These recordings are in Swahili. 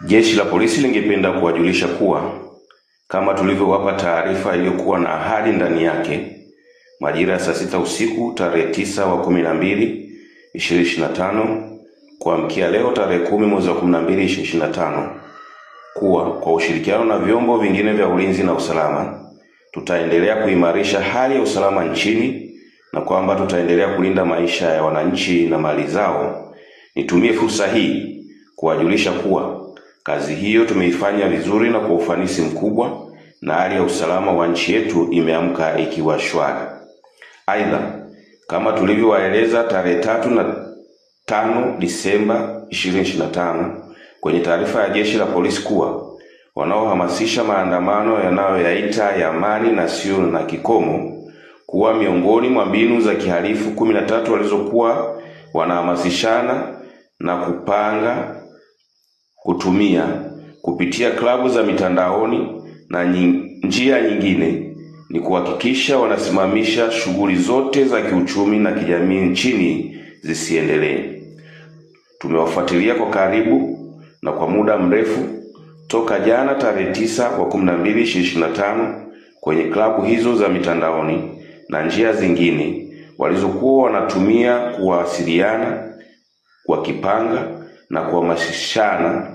Jeshi la Polisi lingependa kuwajulisha kuwa kama tulivyowapa taarifa iliyokuwa na ahadi ndani yake majira ya saa 6 usiku tarehe 9/12/2025 kuamkia leo tarehe 10/12/2025 kuwa kwa ushirikiano na vyombo vingine vya ulinzi na usalama tutaendelea kuimarisha hali ya usalama nchini na kwamba tutaendelea kulinda maisha ya wananchi na mali zao. Nitumie fursa hii kuwajulisha kuwa kazi hiyo tumeifanya vizuri na kwa ufanisi mkubwa na hali ya usalama wa nchi yetu imeamka ikiwa shwari. Aidha, kama tulivyowaeleza tarehe 3 na 5 Disemba 2025 kwenye taarifa ya Jeshi la Polisi kuwa wanaohamasisha maandamano yanayoyaita ya amani na sio na kikomo kuwa miongoni mwa mbinu za kihalifu 13 walizokuwa wanahamasishana na kupanga kutumia kupitia klabu za mitandaoni na njia nyingine ni kuhakikisha wanasimamisha shughuli zote za kiuchumi na kijamii nchini zisiendelee. Tumewafuatilia kwa karibu na kwa muda mrefu toka jana tarehe 9/12/2025 kwenye klabu hizo za mitandaoni na njia zingine walizokuwa wanatumia kuwasiliana, wakipanga na kuhamasishana.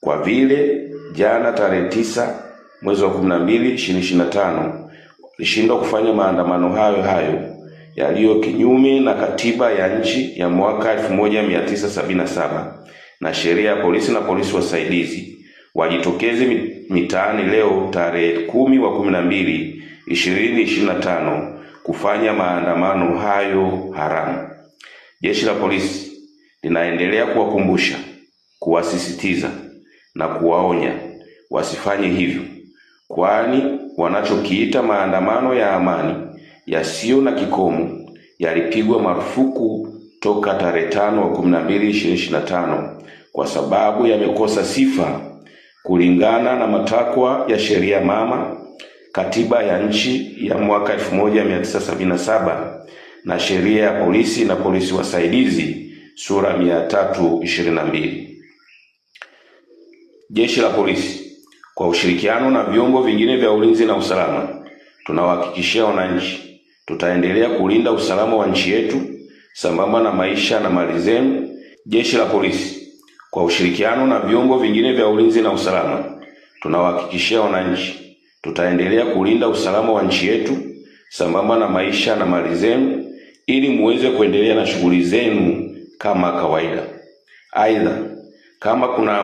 Kwa vile jana tarehe 9/12/2025 walishindwa kufanya maandamano hayo yaliyo kinyume na katiba ya nchi ya mwaka 1977 na sheria ya polisi na polisi wasaidizi, wajitokeze mitaani leo tarehe 10/12/2025 kufanya maandamano hayo haramu. Jeshi la Polisi linaendelea kuwakumbusha, kuwasisitiza na kuwaonya wasifanye hivyo, kwani wanachokiita maandamano ya amani yasiyo na kikomo yalipigwa marufuku toka tarehe 5/12/2025 kwa sababu yamekosa sifa kulingana na matakwa ya sheria mama, katiba ya nchi ya mwaka 1977 na sheria ya polisi na polisi wasaidizi sura 322. Jeshi la Polisi kwa ushirikiano na vyombo vingine vya ulinzi na usalama tunawahakikishia wananchi tutaendelea kulinda usalama wa nchi yetu sambamba na maisha na mali zenu. Jeshi la Polisi kwa ushirikiano na vyombo vingine vya ulinzi na usalama tunawahakikishia wananchi tutaendelea kulinda usalama wa nchi yetu sambamba na maisha na mali zenu ili muweze kuendelea na shughuli zenu kama kawaida. Aidha, kama kuna